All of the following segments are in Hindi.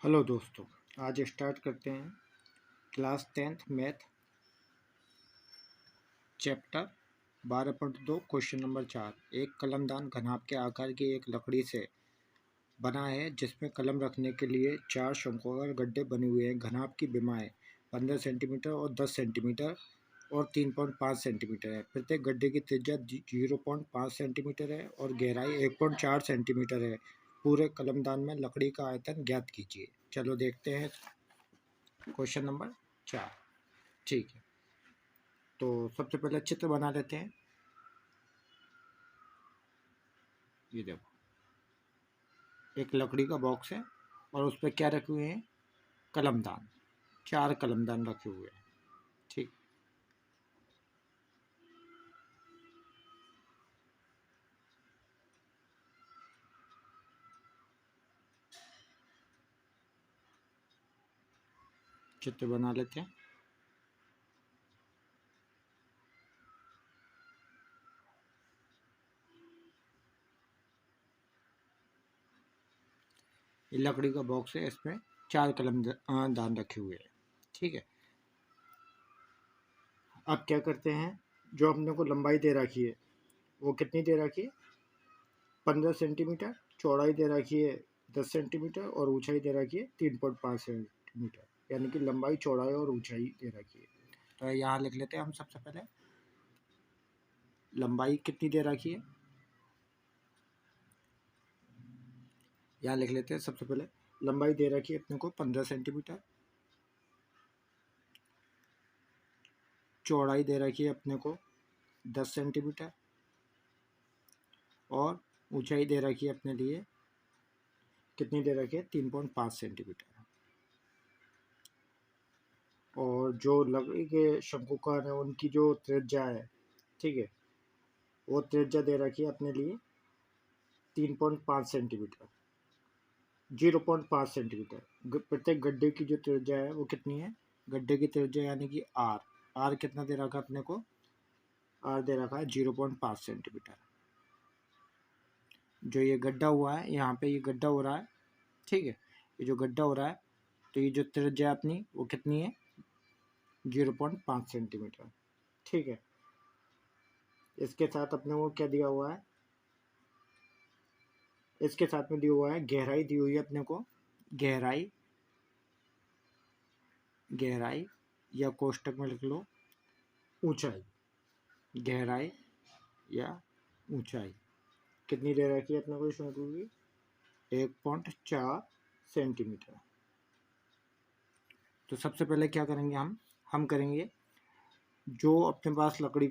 हेलो दोस्तों, आज स्टार्ट करते हैं class 10th math chapter 12.2 question number 4। एक कलमदान घनाभ के आकार की एक लकड़ी से बना है जिसमें कलम रखने के लिए 4 शंक्वाकार गड्ढे बने हुए हैं। घनाभ की विमाएँ 15 सेंटीमीटर और 10 सेंटीमीटर और 3.5 सेंटीमीटर है। प्रत्येक गड्ढे की त्रिज्या 0.5 सेंटीमीटर है और गहराई 1.4 सेंटीमीटर है। पूरे कलमदान में लकड़ी का आयतन ज्ञात कीजिए। चलो देखते हैं क्वेश्चन नंबर 4। ठीक है, तो सबसे पहले चित्र बना लेते हैं। ये देखो, एक लकड़ी का बॉक्स है और उस पर क्या रखे हुए हैं? कलमदान। 4 कलमदान रखे हुए हैं। ठीक, चित्र बना लेते हैं। ये लकड़ी का बॉक्स है, इसमें 4 कलमदान रखे हुए हैं। ठीक है, अब क्या करते हैं, जो हमने को लंबाई दे रखी है वो कितनी दे रखी है? 15 सेंटीमीटर। चौड़ाई दे रखी है 10 सेंटीमीटर और ऊंचाई दे रखी है 3.5 सेंटीमीटर, यानी कि लंबाई, चौड़ाई और ऊंचाई दे रखी है। तो यहाँ लिख लेते हैं हम। सबसे पहले लंबाई कितनी दे रखी है, यहाँ लिख लेते हैं। सबसे पहले लंबाई दे रखी है अपने को 15 सेंटीमीटर, चौड़ाई दे रखी है अपने को 10 सेंटीमीटर और ऊंचाई दे रखी है अपने लिए कितनी दे रखी है? 3.5 सेंटीमीटर। और जो लकड़ी के शंकुकार है उनकी जो त्रिज्या है, ठीक है, वो त्रिज्या दे रखी है अपने लिए 3.5 सेंटीमीटर, 0.5 सेंटीमीटर। प्रत्येक गड्ढे की जो त्रिज्या है वो कितनी है? गड्ढे की त्रिज्या यानी कि आर कितना दे रखा है अपने को? आर दे रखा है 0.5 सेंटीमीटर। जो ये गड्ढा हुआ है, यहाँ पे ये गड्ढा हो रहा है, ठीक है, ये जो गड्ढा हो रहा है, तो ये जो त्रिज्या अपनी वो कितनी है? 0.5 सेंटीमीटर। ठीक है, इसके साथ अपने को क्या दिया हुआ है? इसके साथ में दिया हुआ है गहराई, दी हुई है अपने को गहराई, गहराई या कोष्टक में लिख लो ऊंचाई। गहराई या ऊंचाई कितनी दे रखी है अपने को शंकु की? 1.4 सेंटीमीटर। तो सबसे पहले क्या करेंगे हम करेंगे जो अपने पास लकड़ी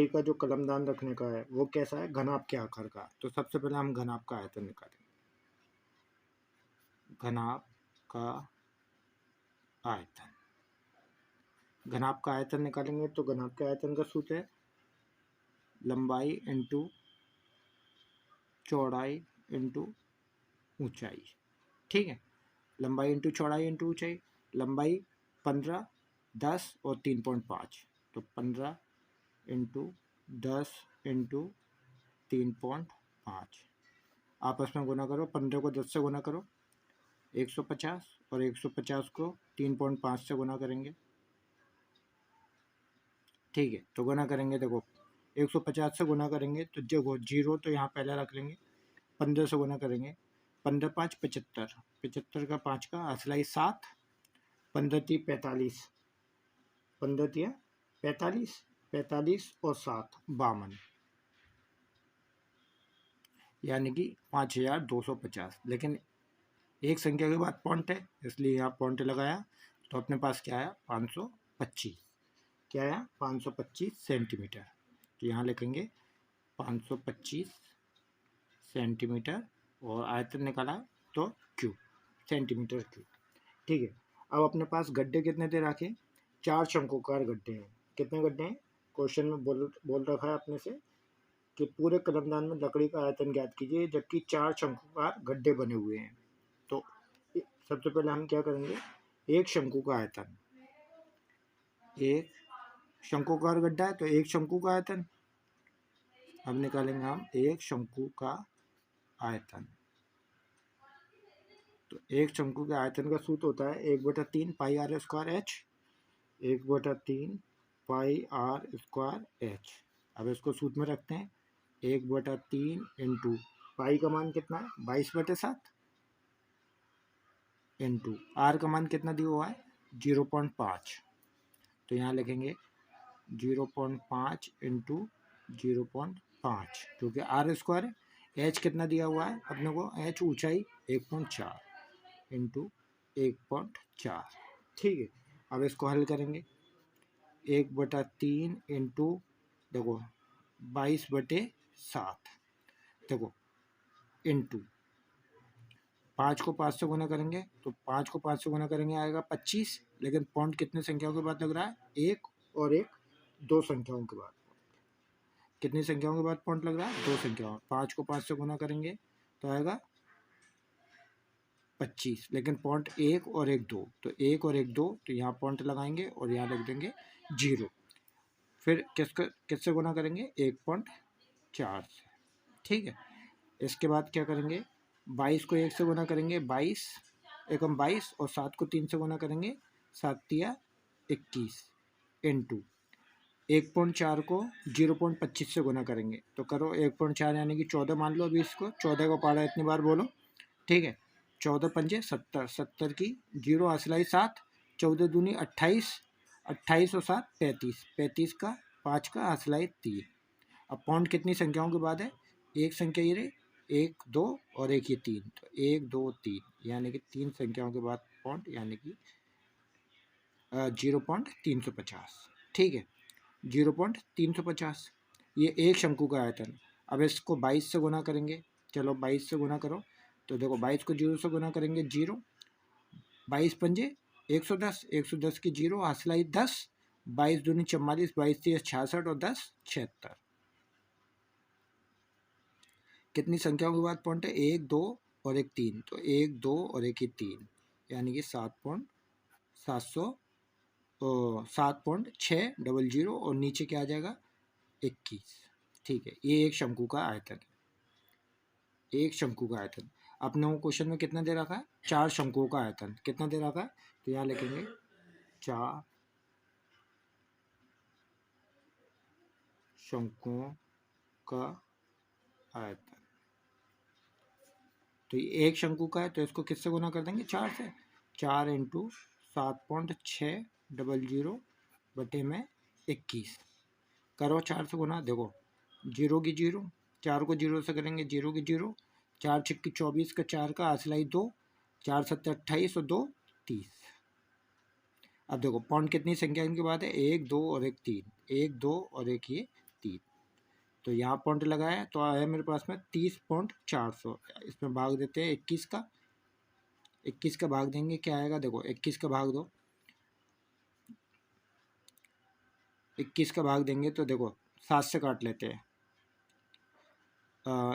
का जो कलमदान रखने का है वो कैसा है? घनाभ के आकार का। तो सबसे पहले हम घनाभ का आयतन निकालेंगे। घनाभ का आयतन, घनाभ का आयतन निकालेंगे तो घनाभ के आयतन का सूत्र है लंबाई इंटू चौड़ाई इंटू ऊंचाई। ठीक है, लंबाई इंटू चौड़ाई इंटू ऊंचाई। लंबाई 15, 10 और 3.5, तो 15 इंटू 10 इंटू 3.5। आपस में गुना करो, 15 को 10 से गुना करो 150 और 150 को 3.5 से गुना करेंगे। ठीक है, तो गुना करेंगे, देखो 150 से गुना करेंगे तो देखो 0 तो यहाँ पहले रख लेंगे। 15 से गुना करेंगे, 15 5 75, 75 का 5 का असलाई 7, 15 3 45, 15 3 45, 45 और 7 52, यानी कि 5250। लेकिन एक संख्या के बाद पॉइंट है, इसलिए यहाँ पॉइंट लगाया, तो अपने पास क्या आया? 525। क्या आया? 525 सेंटीमीटर। तो यहाँ लिखेंगे 525 सेंटीमीटर और आयतन निकाला तो क्यूब, सेंटीमीटर क्यूब। ठीक है, अब अपने पास गड्ढे कितने दे रखे? 4 शंकुकार गड्ढे हैं। कितने गड्ढे हैं? क्वेश्चन में बोल रखा है अपने से कि पूरे कलमदान में लकड़ी का आयतन ज्ञात कीजिए, जबकि 4 शंकुकार गड्ढे बने हुए हैं। तो सबसे पहले हम क्या करेंगे? एक शंकु का आयतन, एक शंकुकार गड्ढा है तो एक शंकु का आयतन अब निकालेंगे हम। एक शंकु का आयतन तो एक शंकु के आयतन का सूत्र होता है 1/3 pi r square h, 1/3 pi r square h. अब इसको सूत्र में रखते हैं, 1/3 इंटू पाई का मान कितना है 22/7 इंटू आर का मान कितना दिया हुआ है 0.5। तो यहाँ लिखेंगे 0.5 इंटू 0.5 क्योंकि आर स्क्वायर है। एच कितना दिया हुआ है अपने को, एच ऊंचाई 1.4 इंटू 1.4। ठीक है, अब इसको हल करेंगे 1/3 इंटू देखो 22/7 देखो इंटू 5 को 5 से गुना करेंगे तो 5 को 5 से गुना करेंगे आएगा 25, लेकिन पॉइंट कितने संख्याओं के बाद लग रहा है, एक और एक, दो संख्याओं के बाद। कितनी संख्याओं के बाद पॉइंट लग रहा है, दो संख्याओं। 5 को 5 से गुना करेंगे तो आएगा 25, लेकिन पॉइंट एक और एक दो, तो एक और एक दो, तो यहाँ पॉइंट लगाएंगे और यहाँ लिख देंगे 0। फिर किससे गुना करेंगे 1.4 से। ठीक है, इसके बाद क्या करेंगे 22 को 1 से गुना करेंगे 22 एकम 22 और 7 को 3 से गुना करेंगे 7 तिया 21 इंटू 1.4 को 0.25 से गुना करेंगे तो करो 1.4 यानी कि 14 मान लो। अभी इसको 14 का पहाड़ा इतनी बार बोलो। ठीक है, 14 पंजे 70, 70 की 0 असलाई 7, 14 दूनी 28, 28 और 7 35, 35 का 5 का असलाई 3। अब पॉइंट कितनी संख्याओं के बाद है, एक संख्या ये रही, 1 2 और एक ये 3, तो 1 2 3 यानी कि 3 संख्याओं के बाद पॉइंट यानी कि 0.350। ठीक है, 0.350 ये एक शंकु का आयतन। अब इसको 22 से गुना करेंगे, चलो 22 से गुना करो तो देखो 22 को 0 से गुना करेंगे 0, 22 पंजे 110, 110 की 0 हासिलाई 10, 22 दूनी 44, 22 तीस 66 और 10 76। कितनी संख्याओं के बाद पॉइंट है, 1 2 और एक 3, तो 1 2 और एक ही 3 यानी कि 7.600 और नीचे क्या आ जाएगा 21। ठीक है, ये एक शंकु का आयतन है, एक शंकु का आयतन। अपने को क्वेश्चन में कितना दे रखा है, 4 शंकुओं का आयतन कितना दे रखा है, तो यहाँ लिखेंगे 4 शंकुओं का आयतन। तो ये एक शंकु का है तो इसको किससे गुना कर देंगे 4 से, 4 इंटू 7.600 बटे में 21 करो 4 से गुना। देखो 0 की 0, 4 को 0 से करेंगे 0 की 0, 4 छिक्की 24 का 4 का असलाई 2, 4 7 28 और 2 30। अब देखो पॉइंट कितनी संख्या इनके बाद है, 1 2 और एक 3, 1 2 और एक ये 3, तो यहाँ पॉइंट लगाया तो आया मेरे पास में 30.400। इसमें भाग देते हैं 21 का, 21 का भाग देंगे क्या आएगा, देखो 21 का भाग दो, 21 का भाग देंगे तो देखो 7 से काट लेते हैं,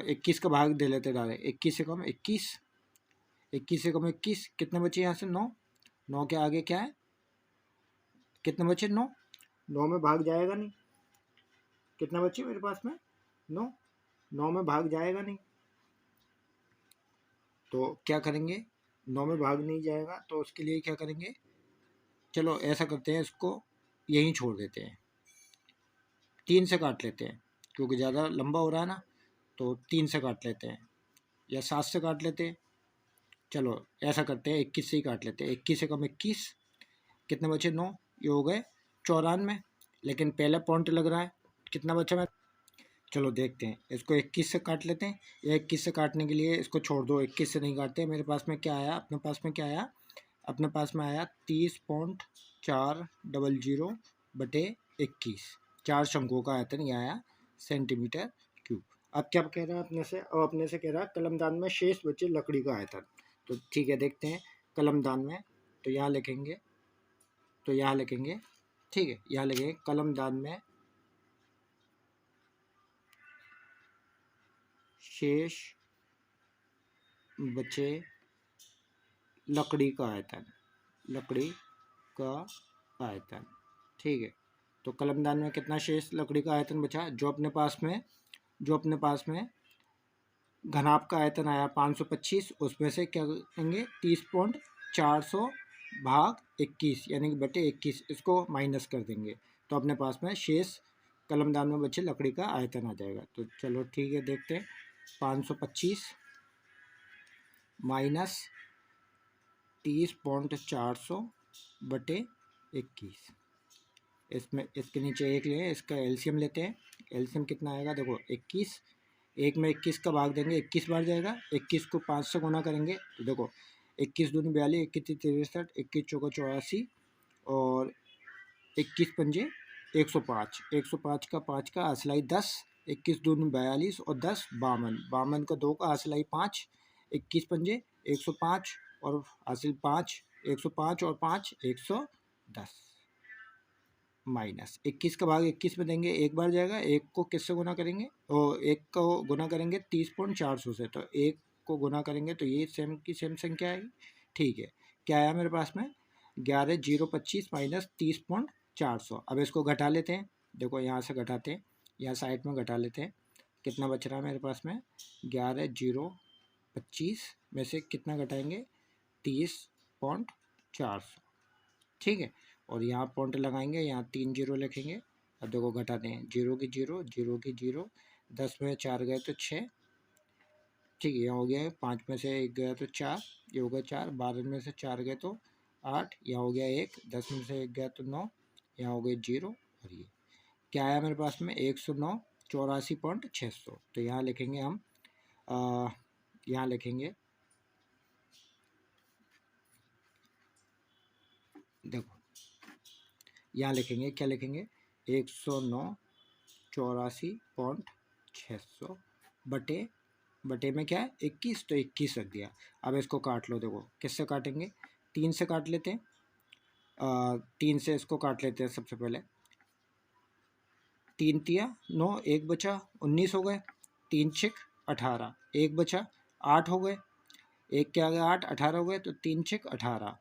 21 का भाग दे लेते डायरेक्ट, 21 से कम 21, 21 से कम 21, कितने बचे यहाँ से 9, 9 के आगे क्या है, कितने बचे 9, 9 में भाग जाएगा नहीं, कितना बचे मेरे पास में 9, 9 में भाग जाएगा नहीं, तो क्या करेंगे 9 में भाग नहीं जाएगा तो उसके लिए क्या करेंगे, चलो ऐसा करते हैं इसको यहीं छोड़ देते हैं, 3 से काट लेते हैं क्योंकि ज़्यादा लंबा हो रहा है ना, तो 3 से काट लेते हैं या 7 से काट लेते हैं। चलो ऐसा करते हैं 21 से ही काट लेते हैं, 21 से कम 21, कितने बचे 9, ये हो गए 94, लेकिन पहला पॉइंट लग रहा है, कितना बचा मैं, चलो देखते हैं इसको 21 से काट लेते हैं, या 21 से काटने के लिए इसको छोड़ दो, 21 से नहीं काटते। मेरे पास में क्या आया, अपने पास में क्या आया, अपने पास में आया 30.400 बटे 21, 4 शंकुओं का आयतन यह आया सेंटीमीटर क्यूब। अब क्या कह रहा है अपने से, और अपने से कह रहा है कलमदान में शेष बचे लकड़ी का आयतन। तो ठीक है, देखते हैं कलमदान में, तो यहाँ लिखेंगे, तो यहाँ लिखेंगे, ठीक है, यहाँ लिखेंगे कलमदान में शेष बचे लकड़ी का आयतन, लकड़ी का आयतन। ठीक है, तो कलमदान में कितना शेष लकड़ी का आयतन बचा, जो अपने पास में घनाभ का आयतन आया 525, उसमें से क्या करेंगे 30.400 भाग 21 यानी कि बटे 21, इसको माइनस कर देंगे तो अपने पास में शेष कलमदान में बचे लकड़ी का आयतन आ जाएगा। तो चलो ठीक है, देखते हैं। 525 माइनस 30.400 बटे 21, इसमें इसके नीचे एक लें, इसका एलसीएम लेते हैं। एलसीएम कितना आएगा देखो 21, एक में 21 का भाग देंगे 21 बार जाएगा, 21 को 5 से गुना करेंगे तो देखो 21 दूनी 42, 21 63, 21 चौका 84 और 21 पंजे 105, 105 का 5 का असलाई 10, 21 दूनी 42 और 10 52, 52 का 2 का असलाई 5, 21 पंजे 105 और हासिल 5, 105 और 5 110 माइनस 21 का भाग 21 में देंगे, एक बार जाएगा, एक को किससे गुना करेंगे, और एक को गुना करेंगे 30.400 से, तो एक को गुना करेंगे तो ये सेम की सेम संख्या आएगी। ठीक है, क्या आया मेरे पास में 11,025 माइनस 30.400। अब इसको घटा लेते हैं, देखो यहाँ से घटाते हैं, यहाँ साइड में घटा लेते हैं, कितना बच रहा है मेरे पास में 11,025 में से कितना घटाएंगे 30.400। ठीक है, और यहाँ पॉइंट लगाएंगे, यहाँ 3 जीरो लिखेंगे। अब देखो घटाते हैं, जीरो की जीरो, जीरो की जीरो, 10 में 4 गए तो 6, ठीक है, यहाँ हो गया 5 में से 1 गया तो 4, ये हो गया 4, 12 में से 4 गए तो 8, यहाँ हो गया 1, 10 में से 1 गया तो 9, यहाँ हो गए 0, और ये क्या आया मेरे पास में 109 84.600। तो यहाँ लिखेंगे हम, यहाँ लिखेंगे, देखो यहाँ लिखेंगे, क्या लिखेंगे 109 84.600 बटे में क्या है 21, तो 21 रख दिया। अब इसको काट लो, देखो किससे काटेंगे, 3 से काट लेते हैं, 3 से इसको काट लेते हैं सबसे पहले, 3 तिया 9, 1 बचा 19 हो गए, 3 छिक 18, 1 बचा 8 हो गए, 1 के आगे 8, 18 हो गए, तो 3 छिक 18,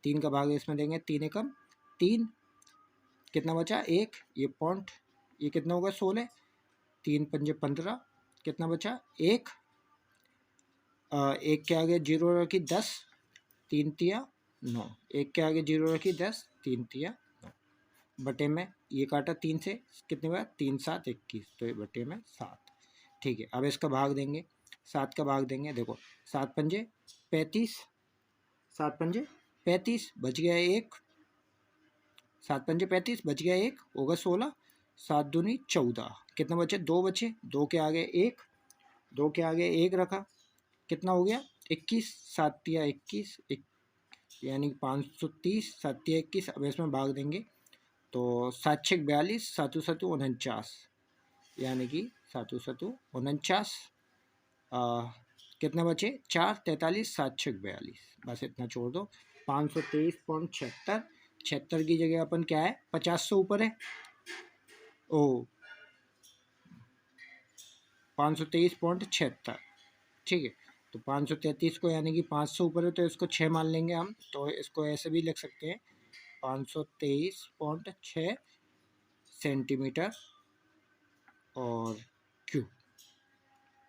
3 का भाग इसमें देंगे, 3 एकम 3, कितना बचा 1, ये पॉइंट, ये कितना होगा 16, 3 पंजे 15, कितना बचा 1, 1 के आगे 0 रखी 10, 3 तिया 9, 1 के आगे 0 रखी 10, 3 तिया 9, बटे में ये काटा 3 से, कितने बार 3 7 21, तो ये बटे में 7। ठीक है, अब इसका भाग देंगे, 7 का भाग देंगे, देखो 7 पंजे 35, 7 पंजे 35, बच गया 1, 7 पंजे 35, बच गया 1, होगा 16, 7 दूनी 14, कितना बचे 2 बचे, 2 के आगे 1, 2 के आगे 1 रखा, कितना हो गया 21, 7 तिया 21, यानी 530, 7 तिया 21। अब इसमें भाग देंगे तो 7 छः 42, 7 7 49, यानी कि 7 7 49, कितने बचे 4 43, 7 छः 42, बस इतना छोड़ दो। 523.76, 76 की जगह अपन क्या है 50 से ऊपर है, ओ 523.76, ठीक है, तो 533 को यानी कि 5 से ऊपर है तो इसको 6 मान लेंगे हम, तो इसको ऐसे भी लिख सकते हैं 523.6 सेंटीमीटर और क्यूब,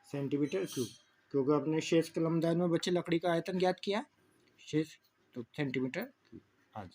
सेंटीमीटर क्यूब, क्योंकि अपने शेष कलमदान में बचे लकड़ी का आयतन ज्ञात किया, शेष तो सेंटीमीटर क्यूब। आज